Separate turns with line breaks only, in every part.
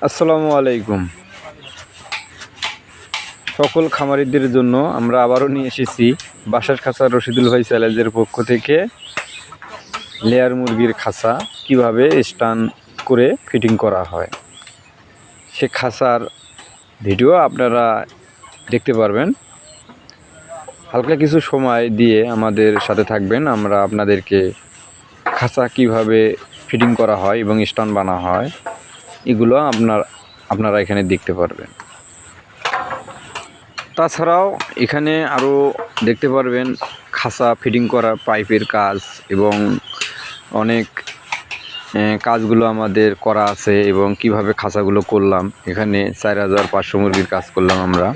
আসসালামু আলাইকুম। সকল খামারিদের জন্য আমরা আবারও নিয়ে এসেছি বাসার খাঁচা রশিদুল ভাই চ্যালেঞ্জের পক্ষ থেকে লেয়ার মুরগির খাঁচা কিভাবে স্টান করে ফিটিং করা হয় সে খাঁচার ভিডিও আপনারা দেখতে পারবেন। হালকা কিছু সময় দিয়ে আমাদের সাথে থাকবেন, আমরা আপনাদেরকে খাঁচা কিভাবে ফিটিং করা হয় এবং স্টান বানা হয় এগুলো আপনারা এখানে দেখতে পারবেন। তাছাড়াও এখানে আরও দেখতে পারবেন খাঁচা ফিটিং করা পাইপের কাজ এবং অনেক কাজগুলো আমাদের করা আছে এবং কিভাবে খাঁচাগুলো করলাম। এখানে 4500 মুরগির কাজ করলাম আমরা,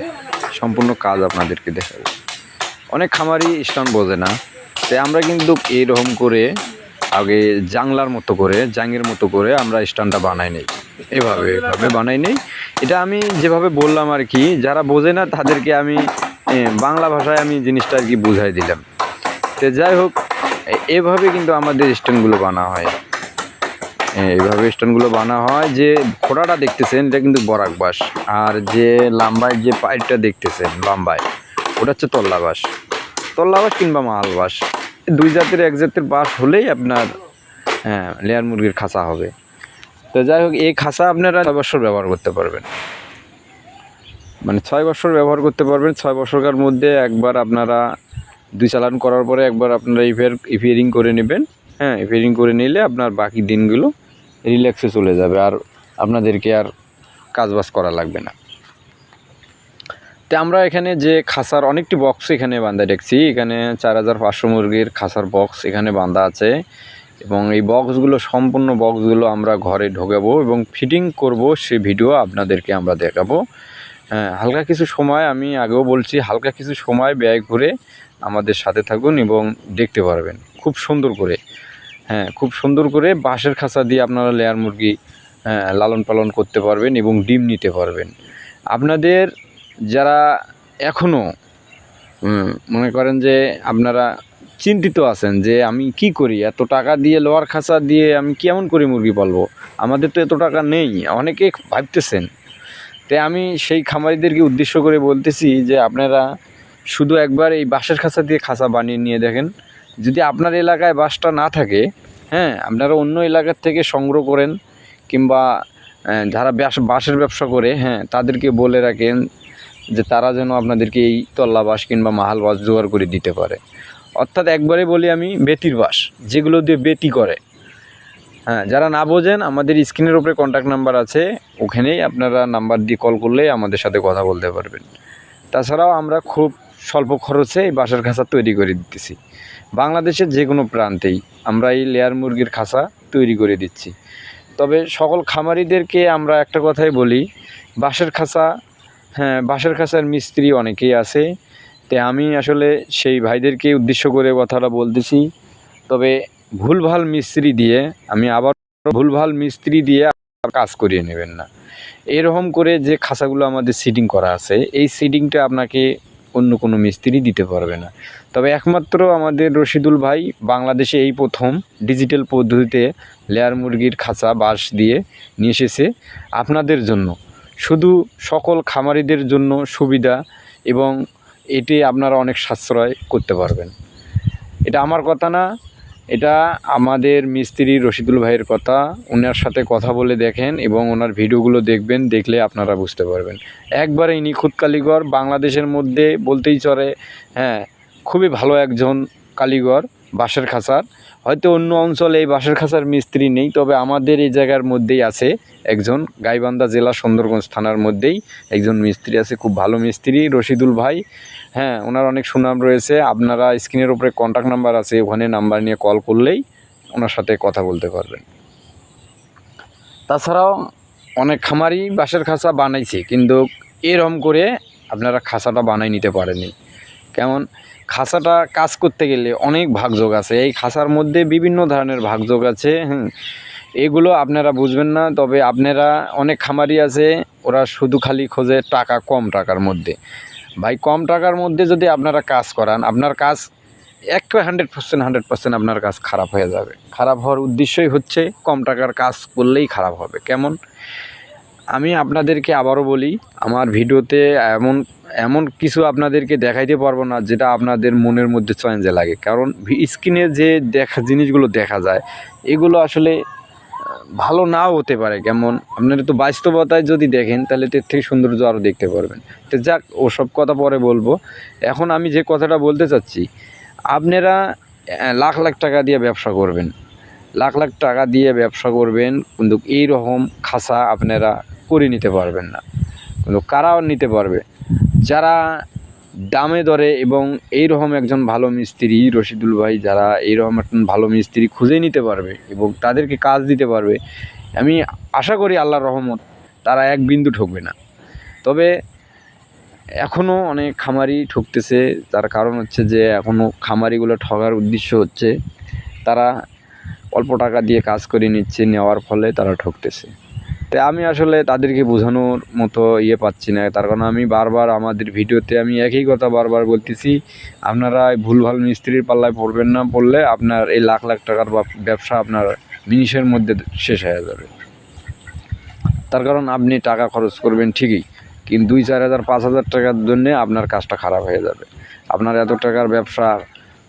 সম্পূর্ণ কাজ আপনাদেরকে দেখাবো। অনেক খামারি স্টান বোঝে না, তাই আমরা কিন্তু এইরকম করে আগে জাংলার মতো করে জাঙের মতো করে আমরা স্টানটা বানাই নেই, এভাবে বানাই নেই। এটা আমি যেভাবে বললাম আর কি, যারা বোঝে না তাদেরকে আমি বাংলা ভাষায় আমি জিনিসটা আর কি বুঝাই দিলাম। তো যাই হোক, এভাবে কিন্তু আমাদের স্ট্যান্ডগুলো বানা হয়। এইভাবে স্ট্যান্ডগুলো বানা হয়। যে খোড়াটা দেখতেছেন এটা কিন্তু বরাক বাঁশ, আর যে লাম্বায় যে পাইপটা দেখতেছেন লম্বায় ওটা হচ্ছে তল্লা বাঁশ কিংবা মাল বাঁশ। দুই জাতের এক জাতের বাঁশ হলেই আপনার লেয়ার মুরগির খাঁচা হবে। তো যাই হোক, এই খাঁচা আপনারা 6 বছর ব্যবহার করতে পারবেন, মানে 6 বছর ব্যবহার করতে পারবেন। 6 বছরকার মধ্যে একবার আপনারা 2 চালান করার পরে একবার আপনারা ইফিয়ারিং করে নেবেন। ইফিয়ারিং করে নিলে আপনার বাকি দিনগুলো রিল্যাক্সে চলে যাবে, আর আপনাদেরকে আর কাজবাজ করা লাগবে না। তো আমরা এখানে যে খাঁচার অনেকটি বক্স এখানে বাঁধা দেখছি, এখানে 4500 মুরগির খাঁচার বক্স এখানে বাঁধা আছে এবং এই সম্পূর্ণ বক্সগুলো আমরা ঘরে ঢোকাবো এবং ফিটিং করব, সে ভিডিও আপনাদেরকে আমরা দেখাবো। হালকা কিছু সময়, আমি আগেও বলছি, হালকা কিছু সময় ব্যয় করে আমাদের সাথে থাকুন এবং দেখতে পারবেন খুব সুন্দর করে। খুব সুন্দর করে বাঁশের খাঁচা দিয়ে আপনারা লেয়ার মুরগি লালন পালন করতে পারবেন এবং ডিম নিতে পারবেন। আপনাদের যারা এখনও মনে করেন যে আপনারা চিন্তিত আছেন যে আমি কি করি, এত টাকা দিয়ে লোহার খাঁচা দিয়ে আমি কেমন করে মুরগি পালবো, আমাদের তো এত টাকা নেই, অনেকে ভাবতেছেন। তাই আমি সেই খামারিদেরকে উদ্দেশ্য করে বলতেছি যে আপনারা শুধু একবার এই বাঁশের খাঁচা দিয়ে খাঁচা বানিয়ে নিয়ে দেখেন। যদি আপনার এলাকায় বাঁশটা না থাকে, আপনারা অন্য এলাকার থেকে সংগ্রহ করেন, কিংবা যারা বাঁশের ব্যবসা করে তাদেরকে বলে রাখেন যে তারা যেন আপনাদেরকে এই তল্লা বাঁশ কিংবা মাহাল বাঁশ জোগাড় করে দিতে পারে। অর্থাৎ একবারে বলি আমি, বেতির বাঁশ, যেগুলো দিয়ে বেতি করে। যারা না বোঝেন, আমাদের স্ক্রিনের উপরে কন্ট্যাক্ট নাম্বার আছে, ওখানেই আপনারা নাম্বার দিয়ে কল করলেই আমাদের সাথে কথা বলতে পারবেন। তাছাড়াও আমরা খুব স্বল্প খরচে এই বাঁশের খাঁচা তৈরি করে দিতেছি। বাংলাদেশের যে কোনো প্রান্তেই আমরা এই লেয়ার মুরগির খাঁচা তৈরি করে দিচ্ছি। তবে সকল খামারিদেরকে আমরা একটা কথাই বলি, বাঁশের খাঁচার মিস্ত্রি অনেকেই আছে। তাই আমি আসলে সেই ভাইদেরকে উদ্দেশ্য করে কথাটা বলতেছি। তবে ভুলভাল মিস্ত্রি দিয়ে কাজ করিয়ে নেবেন না। এরকম করে যে খাঁচাগুলো আমাদের সিডিং করা আছে, এই সিডিংটা আপনাকে অন্য কোনো মিস্ত্রি দিতে পারবে না। তবে একমাত্র আমাদের রশিদুল ভাই বাংলাদেশে এই প্রথম ডিজিটাল পদ্ধতিতে লেয়ার মুরগির খাঁচা বাঁশ দিয়ে নিয়ে এসেছে আপনাদের জন্য, শুধু সকল খামারিদের জন্য সুবিধা, এবং এটি আপনারা অনেক সাশ্রয় করতে পারবেন। এটা আমার কথা না, এটা আমাদের মিস্ত্রি রশিদুল ভাইয়ের কথা। ওনার সাথে কথা বলে দেখেন এবং ওনার ভিডিওগুলো দেখবেন, দেখলে আপনারা বুঝতে পারবেন। একবারেই নিখুঁত কারিগর, বাংলাদেশের মধ্যে বলতেই চলে খুবই ভালো একজন কারিগর বাঁশের খাঁচার। হয়তো অন্য অঞ্চলে এই বাঁশের খাঁচার মিস্ত্রি নেই, তবে আমাদের এই জায়গার মধ্যেই আছে একজন, গাইবান্ধা জেলা সুন্দরগঞ্জ থানার মধ্যেই একজন মিস্ত্রি আছে, খুব ভালো মিস্ত্রি রশিদুল ভাই। ওনার অনেক সুনাম রয়েছে। আপনারা স্ক্রিনের উপরে কন্ট্যাক্ট নাম্বার আছে, ওখানে নাম্বার নিয়ে কল করলেই ওনার সাথে কথা বলতে পারবেন। তাছাড়াও অনেক খামারি বাঁশের খাঁচা বানাইছে, কিন্তু এরকম করে আপনারা খাঁচাটা বানাই নিতে পারেনি। কেমন, খাঁচাটা কাজ করতে গেলে অনেক ভাগযোগ আছে, এই খাঁচার মধ্যে বিভিন্ন ধরনের ভাগযোগ আছে। এগুলো আপনারা বুঝবেন না। তবে আপনারা, অনেক খামারি আছে ওরা শুধু খালি খোঁজে টাকা, কম টাকার মধ্যে। ভাই, কম টাকার মধ্যে যদি আপনারা কাজ করান, আপনার কাজ 100% আপনার কাজ খারাপ হয়ে যাবে। খারাপ হওয়ার উদ্দেশ্যই হচ্ছে কম টাকার কাজ করলেই খারাপ হবে। কেমন, আমি আপনাদেরকে আবারও বলি, আমার ভিডিওতে এমন এমন কিছু আপনাদেরকে দেখাইতে পারবো না যেটা আপনাদের মনের মধ্যে চয়েঞ্জে লাগে, কারণ স্ক্রিনে যে জিনিসগুলো দেখা যায় এগুলো আসলে ভালো নাও হতে পারে। কেমন আপনারা তো বাস্তবতায় যদি দেখেন তাহলে তো এর থেকে সৌন্দর্য আরও দেখতে পারবেন। তো যাক, ওসব কথা পরে বলবো। এখন আমি যে কথাটা বলতে চাচ্ছি, আপনারা লাখ লাখ টাকা দিয়ে ব্যবসা করবেন, লাখ লাখ টাকা দিয়ে ব্যবসা করবেন, কিন্তু এই রকম খাসা আপনারা করে নিতে পারবেন না। কিন্তু কারাও নিতে পারবে? যারা দামে দরে এবং এইরকম একজন ভালো মিস্ত্রি রশিদুল ভাই, যারা এইরকম একজন ভালো মিস্ত্রি খুঁজে নিতে পারবে এবং তাদেরকে কাজ দিতে পারবে, আমি আশা করি আল্লাহর রহমত তারা এক বিন্দু ঠকবে না। তবে এখনও অনেক খামারি ঠকতেছে, তার কারণ হচ্ছে যে এখনও খামারিগুলো ঠকার উদ্দেশ্য হচ্ছে তারা অল্প টাকা দিয়ে কাজ করে নিচ্ছে, নেওয়ার ফলে তারা ঠকতেছে। তাই আমি আসলে তাদেরকে বোঝানোর মতো পাচ্ছি না, তার কারণ আমি বারবার আমাদের ভিডিওতে আমি একই কথা বারবার বলতেছি, আপনারা ভুলভাল মিস্ত্রির পাল্লায় পড়বেন না, পড়লে আপনার এই লাখ লাখ টাকার ব্যবসা আপনার মিনিটের মধ্যে শেষ হয়ে যাবে। তার কারণ আপনি টাকা খরচ করবেন ঠিকই, কিন্তু 2-4 হাজার 5 হাজার টাকার জন্যে আপনার কাজটা খারাপ হয়ে যাবে। আপনার এত টাকার ব্যবসা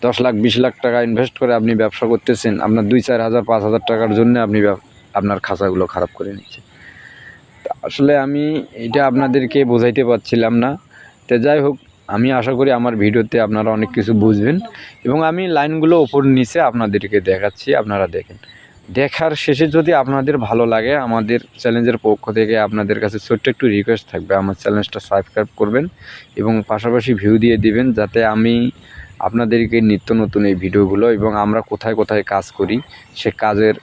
10 লাখ 20 লাখ টাকা ইনভেস্ট করে আপনি ব্যবসা করতেছেন, আপনার 2-4 হাজার 5 হাজার টাকার জন্য আপনি আপনার খাঁচাগুলো খারাপ করে নিচ্ছেন। আসলে আমি এটা আপনাদেরকে বোঝাইতে পারছিলাম না। তো যাই হোক, আমি আশা করি আমার ভিডিওতে আপনারা অনেক কিছু বুঝবেন এবং আমি লাইনগুলো ওপর নিচে আপনাদেরকে দেখাচ্ছি, আপনারা দেখেন। দেখার শেষে যদি আপনাদের ভালো লাগে, আমাদের চ্যালেঞ্জের পক্ষ থেকে আপনাদের কাছে ছোট্ট একটু রিকোয়েস্ট থাকবে, আমার চ্যানেলটা সাবস্ক্রাইব করবেন এবং পাশাপাশি ভিউ দিয়ে দিবেন, যাতে আমি আপনাদেরকে নিত্য নতুন এই ভিডিওগুলো এবং আমরা কোথায় কোথায় কাজ করি সে কাজের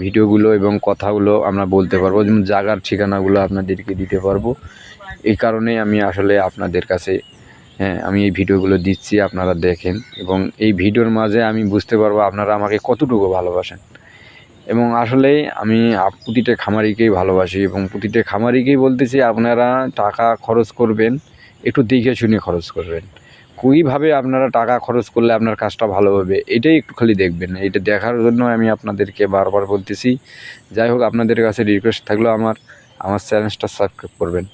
ভিডিওগুলো এবং কথাগুলো আমরা বলতে পারবো, যেমন জায়গার ঠিকানাগুলো আপনাদেরকে দিতে পারবো। এই কারণেই আমি আসলে আপনাদের কাছে আমি এই ভিডিওগুলো দিচ্ছি, আপনারা দেখেন এবং এই ভিডিওর মাঝে আমি বুঝতে পারবো আপনারা আমাকে কতটুকু ভালোবাসেন। এবং আসলেই আমি প্রতিটা খামারিকেই ভালোবাসি এবং প্রতিটা খামারিকেই বলতেছি, আপনারা টাকা খরচ করবেন একটু দেখে শুনে খরচ করবেন। কীভাবে আপনারা টাকা খরচ করলে আপনার কাজটা ভালো হবে এটাই একটু খালি দেখবেন, এটা দেখার জন্য আমি আপনাদেরকে বারবার বলতেছি। যাই হোক, আপনাদের কাছে রিকোয়েস্ট থাকলো আমার চ্যানেলটা সাবস্ক্রাইব করবেন।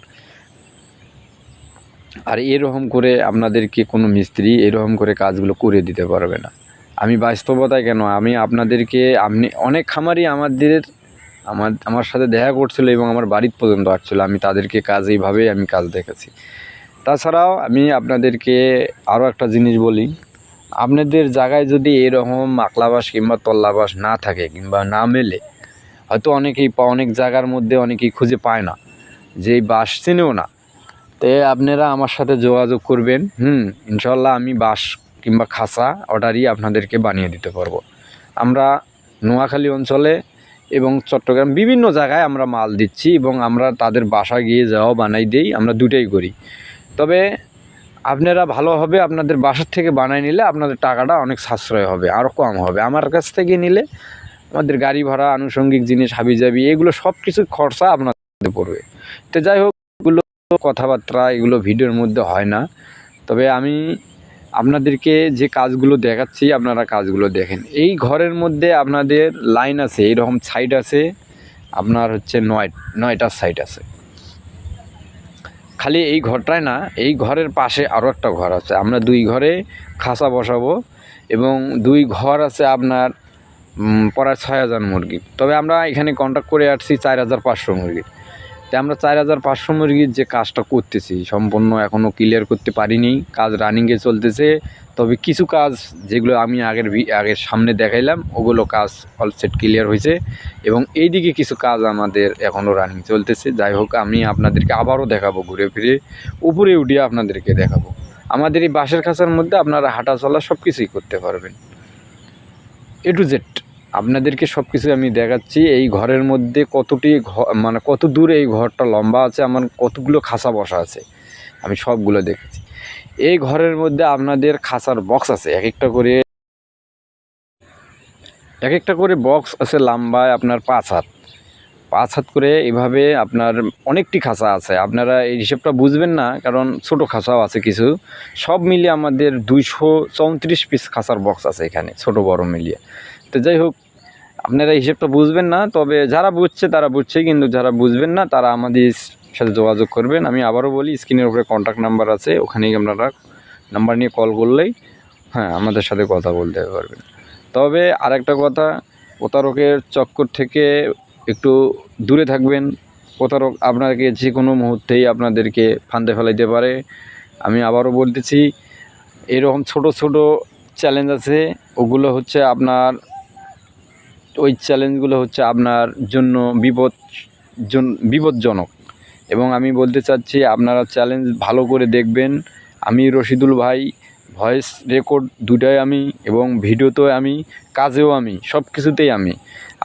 আর এরকম করে আপনাদেরকে কোনো মিস্ত্রি এরকম করে কাজগুলো করে দিতে পারবে না। আমি বাস্তবতায় কেন, আমি আপনাদেরকে অনেক খামারি আমার সাথে দেখা করছিল এবং আমার বাড়ির পর্যন্ত আসছিলো, আমি তাদেরকে এইভাবেই আমি কাজ দেখেছি। তাছাড়াও আমি আপনাদেরকে আরও একটা জিনিস বলি, আপনাদের জায়গায় যদি এরকম আকলাবাস কিংবা তল্লাবাস না থাকে কিংবা না মেলে, হয়তো অনেক জায়গার মধ্যে অনেকেই খুঁজে পায় না, যে এই বাঁশ চেনেও না, তো আপনারা আমার সাথে যোগাযোগ করবেন। ইনশাল্লাহ আমি বাঁশ কিংবা খাঁচা অর্ডারই আপনাদেরকে বানিয়ে দিতে পারবো। আমরা নোয়াখালী অঞ্চলে এবং চট্টগ্রাম বিভিন্ন জায়গায় আমরা মাল দিচ্ছি এবং আমরা তাদের বাসা গিয়ে যাওয়া বানাই দিই, আমরা দুটাই করি। তবে আপনারা ভালো হবে, আপনাদের বাসার থেকে বানাই নিলে আপনাদের টাকাটা অনেক সাশ্রয় হবে, আরও কম হবে। আমার কাছ থেকে নিলে আমাদের গাড়ি ভাড়া, আনুষঙ্গিক জিনিস, হাবিজাবি, এগুলো সব কিছু খরচা আপনাদের পড়বে। তো যাই হোক, এগুলো কথাবার্তা এগুলো ভিডিওর মধ্যে হয় না। তবে আমি আপনাদেরকে যে কাজগুলো দেখাচ্ছি আপনারা কাজগুলো দেখেন। এই ঘরের মধ্যে আপনাদের লাইন আছে, এইরকম সাইড আছে আপনার হচ্ছে 9টা সাইড আছে। খালি এই ঘরটায় না, এই ঘরের পাশে আরও একটা ঘর আছে, আমরা 2 ঘরে খাঁচা বসাবো এবং 2 ঘর আছে আপনার প্রায় 6,000 মুরগি। তবে আমরা এখানে কন্ট্যাক্ট করে আসছি 4,500 মুরগির। তাই আমরা 4,500 মুরগির যে কাজটা করতেছি সম্পূর্ণ এখনও ক্লিয়ার করতে পারিনি, কাজ রানিংয়ে চলতেছে। তবে কিছু কাজ যেগুলো আমি আগের সামনে দেখাইলাম ওগুলো কাজ অল সেট ক্লিয়ার হয়েছে এবং এই দিকে কিছু কাজ আমাদের এখনও রানিং চলতেছে। যাই হোক, আমি আপনাদেরকে আবারও দেখাবো, ঘুরে ফিরে উপরে উঠিয়ে আপনাদেরকে দেখাবো। আমাদের এই বাঁশের খাঁচার মধ্যে আপনারা হাঁটা চলা সব কিছুই করতে পারবেন, A to Z আপনাদেরকে সব কিছু আমি দেখাচ্ছি। এই ঘরের মধ্যে মানে কত দূর এই ঘরটা লম্বা আছে, আমার কতগুলো খাঁচা বসা আছে আমি সবগুলো দেখেছি। এই ঘরের মধ্যে আপনাদের খাঁচার বক্স আছে, এক একটা করে বক্স আছে, লম্বায় আপনার 5 হাত করে এভাবে আপনার অনেকটি খাঁচা আছে। আপনারা এই হিসেবটা বুঝবেন না, কারণ ছোট খাঁচাও আছে কিছু, সব মিলিয়ে আমাদের 234 পিস খাঁচার বক্স আছে এখানে, ছোট বড় মিলিয়ে। তো যাই হোক, আপনারা হিসেবটা বুঝবেন না, তবে যারা বুঝছে তারা বুঝছে, কিন্তু যারা বুঝবেন না তারা আমাদের সাথে যোগাযোগ করবেন। আমি আবারও বলি, স্ক্রিনের উপরে কন্ট্যাক্ট নাম্বার আছে, ওখানেই আপনারা নাম্বার নিয়ে কল করলেই হ্যাঁ আমাদের সাথে কথা বলতে পারবেন। তবে আরেকটা কথা, প্রতারকের চক্কর থেকে একটু দূরে থাকবেন। প্রতারক আপনাকে যে কোনো মুহূর্তেই আপনাদেরকে ফাঁদে ফেলাইতে পারে। আমি আবারও বলতেছি, এরকম ছোট ছোট চ্যালেঞ্জ আছে, ওগুলো হচ্ছে আপনার ওই চ্যালেঞ্জগুলো হচ্ছে আপনার জন্য বিপজ্জনক। এবং আমি বলতে চাচ্ছি, আপনারা চ্যালেঞ্জ ভালো করে দেখবেন। আমি রশিদুল ভাই, ভয়েস রেকর্ড দুটাই আমি, এবং ভিডিওতেও আমি, কাজেও আমি, সব কিছুতেই আমি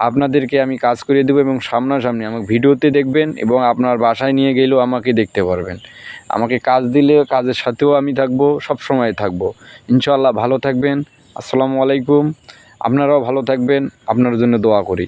আপনাদেরকে আমি কাজ করিয়ে দেবো। এবং সামনাসামনি আমাকে ভিডিওতে দেখবেন, এবং আপনার বাসায় নিয়ে গেলেও আমাকে দেখতে পারবেন। আমাকে কাজ দিলে কাজের সাথেও আমি থাকবো, সব সময় থাকবো। ইনশাআল্লাহ ভালো থাকবেন। আসসালামু আলাইকুম। আপনারাও ভালো থাকবেন, আপনার জন্য দোয়া করি।